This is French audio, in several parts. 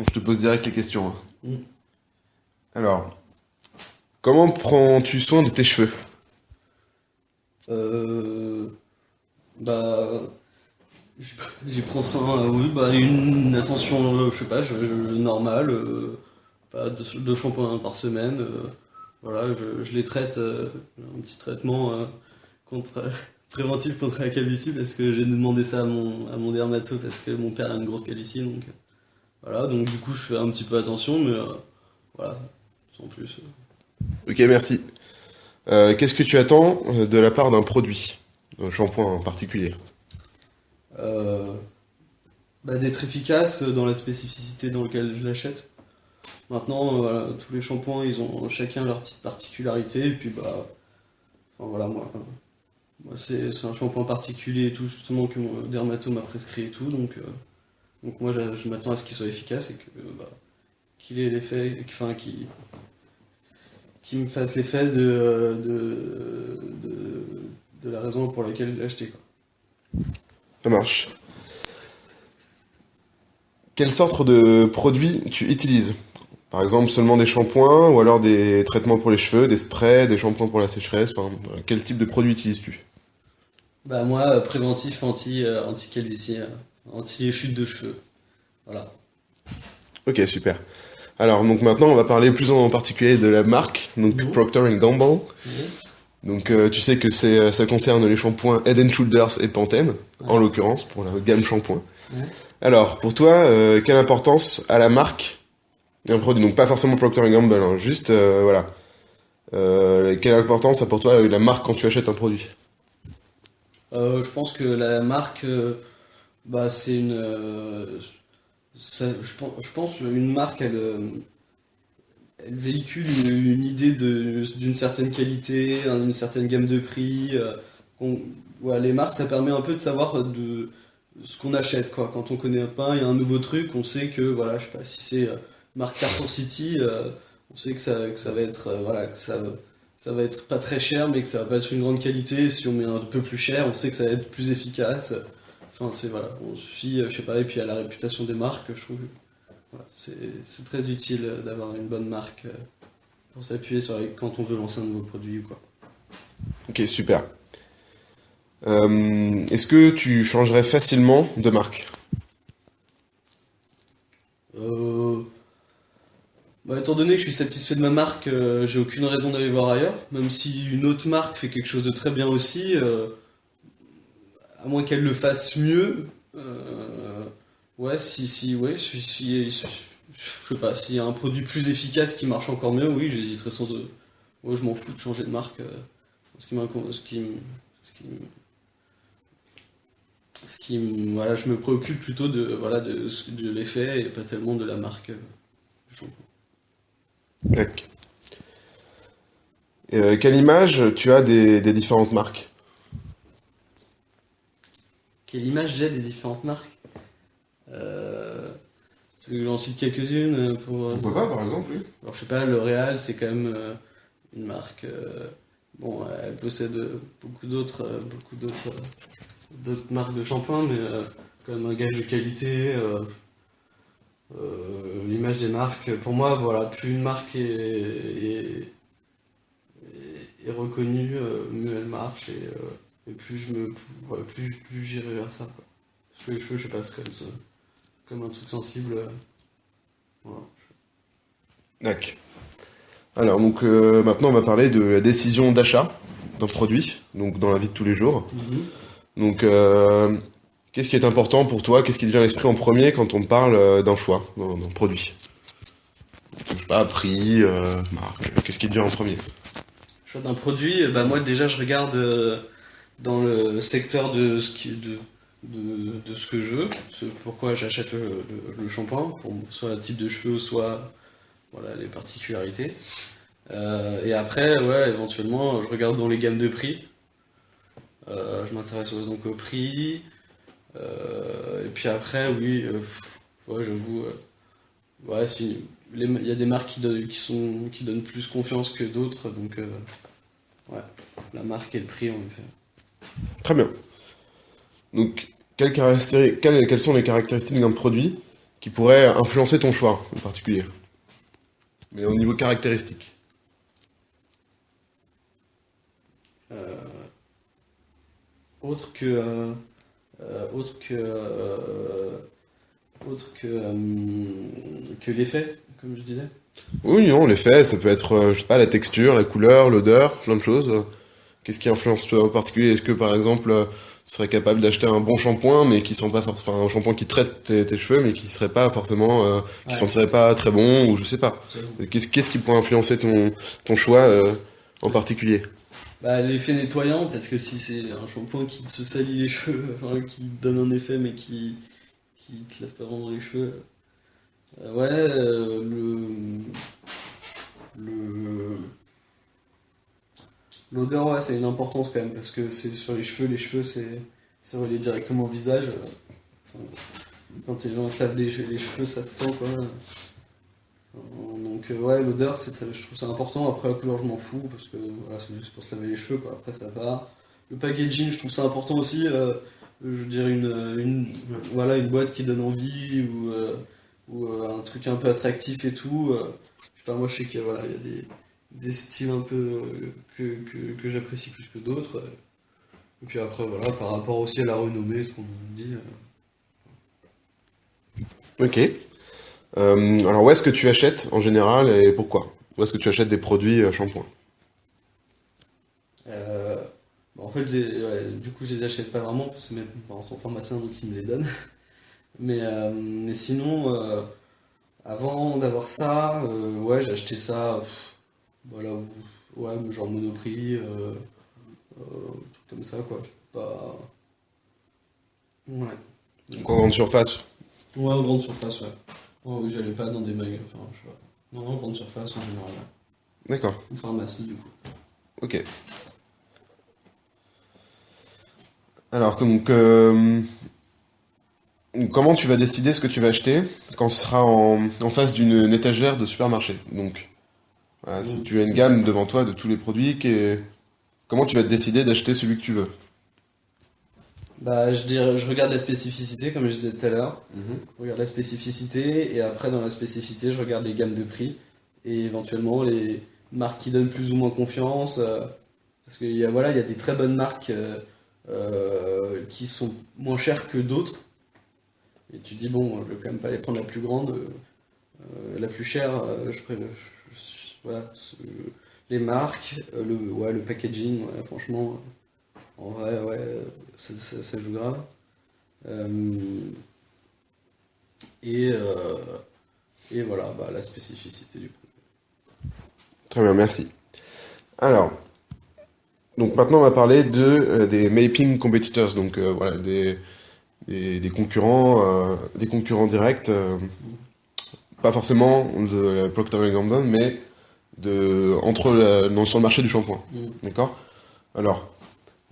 Donc, je te pose direct les questions, hein. Mm. Alors, comment prends-tu soin de tes cheveux? Euh, bah, j'y j'y prends soin, oui, bah, une attention, je sais pas, normale, pas deux shampoings par semaine, voilà, je les traite, un petit traitement contre, préventif contre la calvitie, parce que j'ai demandé ça à mon dermato, parce que mon père a une grosse calvitie, donc voilà, donc du coup je fais un petit peu attention, mais voilà, sans plus. Ok, merci. Qu'est-ce que tu attends de la part d'un produit? Un shampoing en particulier. Euh, Bah, d'être efficace dans la spécificité dans laquelle je l'achète. Maintenant, voilà, tous les shampoings, ils ont chacun leur petite particularité. Et puis, bah, enfin, voilà, moi c'est un shampoing particulier et tout, justement, que mon dermato m'a prescrit et tout. Donc moi, je m'attends à ce qu'il soit efficace et que, bah, qu'il ait l'effet, enfin, qu'il me fasse l'effet de la raison pour laquelle je l'ai acheté, quoi. Ça marche. Quelle sorte de produits tu utilises? Par exemple, seulement des shampoings ou alors des traitements pour les cheveux, des sprays, des shampoings pour la sécheresse. Enfin, voilà, quel type de produit utilises-tu? Bah, moi, préventif anti-calvitie, anti-chute de cheveux. Voilà. Ok, super. Alors, donc maintenant, on va parler plus en particulier de la marque, donc Mhm. Procter Gamble. Mhm. Donc, tu sais que ça concerne les shampoings Head and Shoulders et Pantene, en Ouais. l'occurrence, pour la gamme shampoing. Ouais. Alors, pour toi, quelle importance a la marque d'un produit? Donc, pas forcément Procter Gamble, hein, juste, voilà. Quelle importance a pour toi la marque quand tu achètes un produit? Je pense que la marque, bah, c'est une. Je pense une marque, elle véhicule une idée d'une certaine qualité, d'une certaine gamme de prix. Ouais, les marques, ça permet un peu de savoir ce qu'on achète, quoi. Quand on connaît pas, il y a un nouveau truc, on sait que, voilà, je sais pas si c'est marque Carrefour City, on sait que ça va être, voilà, ça va être pas très cher, mais que ça va pas être une grande qualité. Si on met un peu plus cher, on sait que ça va être plus efficace. Enfin, c'est, voilà, on se fie, je sais pas, et puis à la réputation des marques, je trouve. Voilà, c'est très utile d'avoir une bonne marque pour s'appuyer sur quand on veut lancer un nouveau produit ou quoi. Ok, super. Est-ce que tu changerais facilement de marque? Euh, Bah, étant donné que je suis satisfait de ma marque, j'ai aucune raison d'aller voir ailleurs. Même si une autre marque fait quelque chose de très bien aussi, à moins qu'elle le fasse mieux, ouais, ouais, je sais pas, s'il y a un produit plus efficace qui marche encore mieux, oui, j'hésiterai sans. Ouais, je m'en fous de changer de marque. Voilà, je me préoccupe plutôt voilà, de l'effet et pas tellement de la marque du shampoing. Tac. Quelle image tu as des différentes marques? Quelle image j'ai des différentes marques? Euh, Tu veux que j'en cite quelques-unes pour. Pourquoi pas, par exemple, oui. Alors, je sais pas, L'Oréal, c'est quand même une marque. Bon, elle possède d'autres marques de shampoing, mais quand même un gage de qualité. L'image des marques, pour moi, voilà, plus une marque est reconnue, mieux elle marche et plus ouais, plus j'irai vers ça, quoi. Parce que les cheveux, je sais pas, c'est comme ça, comme un truc sensible. Voilà. Tac. Alors, donc maintenant, on va parler de la décision d'achat d'un produit, donc dans la vie de tous les jours. Mhm. Donc, qu'est-ce qui est important pour toi? Qu'est-ce qui te vient à l'esprit en premier quand on te parle d'un choix, d'un produit? Je sais pas, prix, marque, qu'est-ce qui te vient en premier? Choix d'un produit, bah moi déjà je regarde dans le secteur de ce que je veux, pourquoi j'achète le shampoing, pour soit le type de cheveux, soit voilà, les particularités. Et après, ouais, éventuellement, je regarde dans les gammes de prix. Je m'intéresse donc au prix. Et puis après, oui, ouais, j'avoue, ouais, si, il y a des marques qui donnent plus confiance que d'autres, donc ouais, la marque et le prix en effet. Très bien. Donc, quelles sont les caractéristiques d'un produit qui pourrait influencer ton choix en particulier. Mais au niveau caractéristique. Euh, autre que, autre que, que l'effet, comme je disais. Oui, non, l'effet, ça peut être, je sais pas, la texture, la couleur, l'odeur, plein de choses. Qu'est-ce qui influence toi en particulier? Est-ce que, par exemple, tu serais capable d'acheter un bon shampoing, mais qui sent pas forcément, enfin, un shampoing qui traite tes cheveux, mais qui serait pas forcément, qui Ouais, sentirait pas très bon, ou je sais pas. j'avoue. Qu'est-ce qui pourrait influencer ton choix, en particulier? Bah, l'effet nettoyant, parce que si c'est un shampoing qui te salit les cheveux, enfin, qui te donne un effet, mais qui te lave pas vraiment les cheveux. Ouais, le, l'odeur, ouais, c'est une importance quand même, parce que c'est sur les cheveux, c'est relié directement au visage. Enfin, quand les gens se lavent les cheveux, ça se sent, quoi. Donc, ouais, l'odeur, je trouve ça important. Après, la couleur, je m'en fous, parce que voilà, c'est juste pour se laver les cheveux, quoi. Après, ça va. Le packaging, je trouve ça important aussi. Je veux dire, voilà, une boîte qui donne envie, ou un truc un peu attractif et tout. Je sais pas, moi, je sais qu'il y a, voilà, il y a des styles un peu que j'apprécie plus que d'autres. Et puis après, voilà, par rapport aussi à la renommée, ce qu'on dit. Ok. Alors, où est-ce que tu achètes, en général, et pourquoi? Où est-ce que tu achètes des produits, shampoing? Euh, Bah, en fait, du coup, je les achète pas vraiment parce que mes parents sont pharmaciens donc ils me les donnent. Mais sinon, avant d'avoir ça, ouais, j'ai acheté ça, voilà, ouais, genre Monoprix, truc comme ça, quoi. Pas... Ouais. Donc, en grande surface. Ouais, en grande surface, ouais. Ouais, oui, j'allais pas dans des magasins, enfin, je sais pas. Non, non, grande surface en général, ouais. D'accord. Ou pharmacie, du coup. Ok. Alors, donc, comment tu vas décider ce que tu vas acheter quand tu seras en face d'une étagère de supermarché? Donc, voilà, si Mm. tu as une gamme devant toi de tous les produits, comment tu vas te décider d'acheter celui que tu veux? Bah, je dirais, je regarde la spécificité, comme je disais tout à l'heure. Mhm. Je regarde la spécificité, et après, dans la spécificité, je regarde les gammes de prix, et éventuellement les marques qui donnent plus ou moins confiance. Parce qu'il y a, voilà, il y a des très bonnes marques qui sont moins chères que d'autres. Et tu te dis, bon, je vais quand même pas les prendre la plus grande, la plus chère. Voilà, les marques, ouais, le packaging, ouais, franchement, en vrai, ouais, ça joue grave. Euh, et, euh, et voilà, bah, la spécificité du produit. Très bien, merci. Alors, donc maintenant on va parler des mapping competitors, donc voilà, des concurrents directs, pas forcément de la Procter Gamble, mais sur le marché du shampoing. Mm. D'accord? Alors,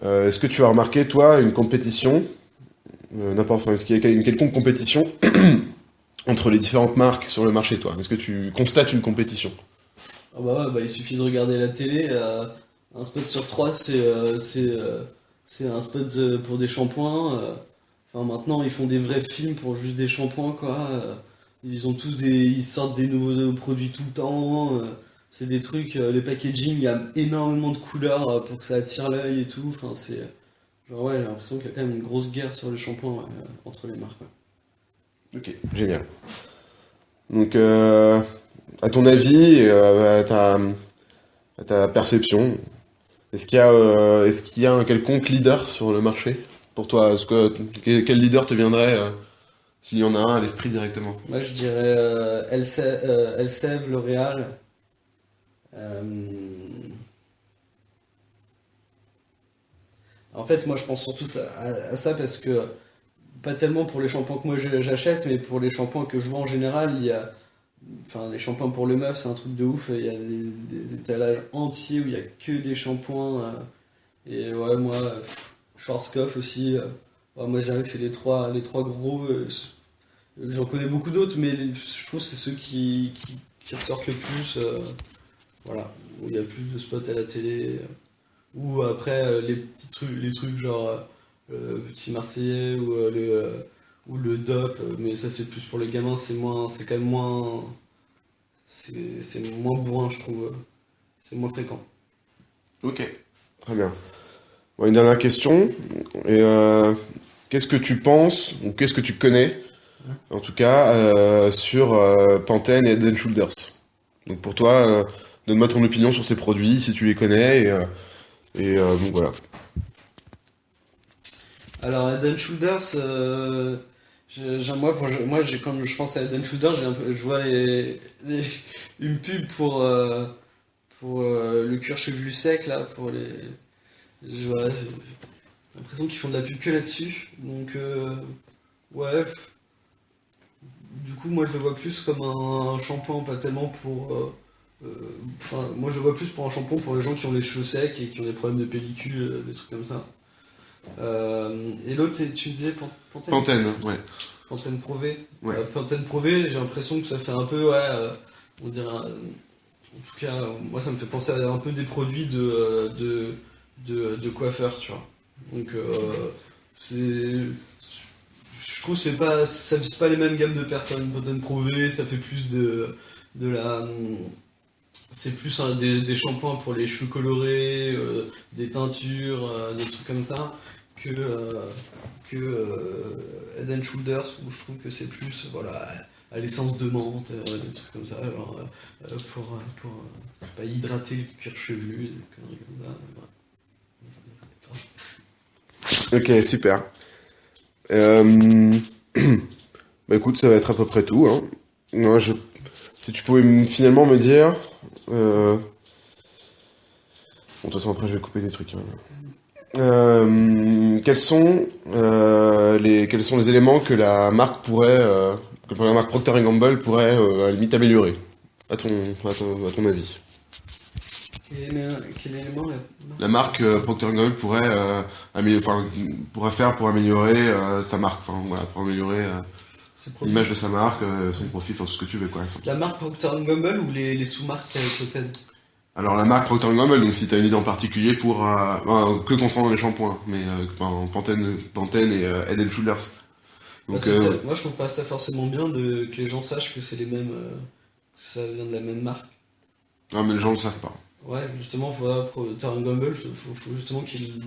est-ce que tu as remarqué, toi, une compétition, enfin, est-ce qu'il y a une quelconque compétition entre les différentes marques sur le marché, toi? Est-ce que tu constates une compétition? Ah bah, ouais, bah, il suffit de regarder la télé. Un spot sur trois, c'est un spot pour des shampoings. Enfin, maintenant, ils font des vrais films pour juste des shampoings, quoi. Ils sortent des nouveaux produits tout le temps. C'est des trucs, le packaging, il y a énormément de couleurs pour que ça attire l'œil et tout. Enfin, genre, ouais, j'ai l'impression qu'il y a quand même une grosse guerre sur les shampoings, ouais, entre les marques, ouais. Ok, génial. Donc, à ton avis, à ta perception, est-ce qu'il y a un quelconque leader sur le marché pour toi? Quel leader te viendrait, s'il y en a un, à l'esprit directement? Moi, je dirais Elseve, L'Oréal. Euh, En fait, moi, je pense surtout à ça parce que, pas tellement pour les shampoings que moi j'achète, mais pour les shampoings que je vois en général, enfin, les shampoings pour les meufs, c'est un truc de ouf. Il y a des étalages entiers où il y a que des shampoings. Et ouais, moi, Schwarzkopf aussi. Ouais, moi, je dirais que c'est les trois gros. J'en connais beaucoup d'autres, mais je trouve que c'est ceux qui ressortent le plus. Voilà, où il y a plus de spots à la télé. Ou après, les petits trucs, les trucs genre Petit Marseillais ou le DOP, mais ça c'est plus pour les gamins, c'est quand même moins, c'est moins bourrin je trouve, c'est moins fréquent. Ok, très bien. Bon, une dernière question. Et, qu'est-ce que tu penses, ou qu'est-ce que tu connais, en tout cas, sur Pantene et Head and Shoulders? Donc pour toi, donne-moi ton opinion sur ces produits, si tu les connais, donc voilà. Alors Head and Shoulders, quand je pense à Head and Shoulders, je vois une pub pour le cuir chevelu sec là, j'ai l'impression qu'ils font de la pub que là-dessus. Donc ouais, du coup moi je le vois plus comme un shampoing, pas tellement moi je le vois plus pour un shampoing pour les gens qui ont les cheveux secs et qui ont des problèmes de pellicule, des trucs comme ça. Et l'autre, tu disais Pantene? Pantene, ouais. Pantene Pro V. Ouais. Pantene Pro V, j'ai l'impression que ça fait un peu, ouais, on dirait, en tout cas, moi ça me fait penser à un peu des produits de coiffeur, tu vois. Donc, je trouve que c'est pas les mêmes gammes de personnes. Pantene Pro V, ça fait plus de la. C'est plus des shampoings pour les cheveux colorés, des teintures, des trucs comme ça, que Head and Shoulders, où je trouve que c'est plus voilà, à l'essence de menthe, des trucs comme ça, alors, pour pas hydrater le cuir chevelu, des conneries comme ça. Ok, super. Euh, Bah écoute, ça va être à peu près tout, hein. Moi, si tu pouvais finalement me dire... Bon, de toute façon, après, je vais couper des trucs, hein. Quels sont les éléments que la marque que la marque Procter & Gamble pourrait à la limite améliorer, à ton avis? Quel élément là? La marque Procter & Gamble pourrait faire pour améliorer sa marque, enfin voilà, pour améliorer l'image de sa marque, son profil, enfin tout ce que tu veux quoi. La marque Procter & Gamble ou les sous-marques qu'elle possède? Alors la marque Procter & Gamble, donc si t'as une idée en particulier que concernant les shampoings, mais Pantene et Head and Shoulders. Donc, moi je trouve pas ça forcément bien que les gens sachent que c'est les mêmes, que ça vient de la même marque. non mais les gens le savent pas. Ouais, justement, Procter & Gamble, faut justement qu'ils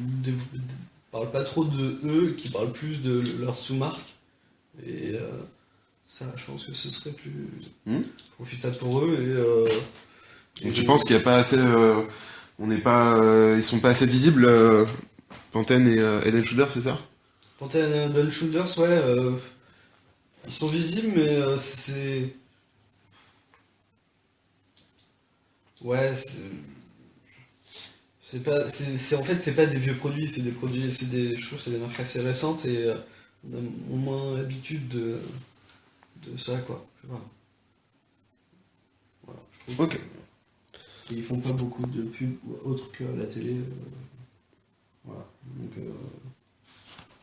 parlent pas trop de eux, qu'ils parlent plus de leur sous-marque. Et ça, je pense que ce serait plus profitable pour eux. Donc tu penses qu'il y a pas assez, ils sont pas assez visibles, Pantene et Head and Shoulders, c'est ça? Pantene et Head & Shoulders, ouais, ils sont visibles, mais c'est... Ouais, en fait, c'est pas des vieux produits, c'est des produits, je trouve que c'est des marques assez récentes et on a moins l'habitude de ça, quoi. Je sais pas. Voilà, je trouve Ok. qu'ils font pas beaucoup de pubs autres que à la télé. Voilà. Donc,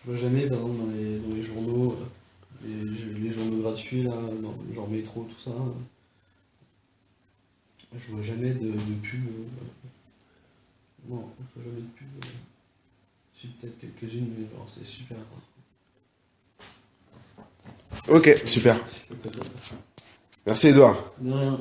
je vois jamais, par exemple, dans les journaux, les journaux gratuits, là, genre Métro, tout ça, je vois jamais de pub. Non, je vois jamais de pub. Si, peut-être quelques-unes, mais genre, c'est super rare. Ok, super. Merci Edouard. De rien.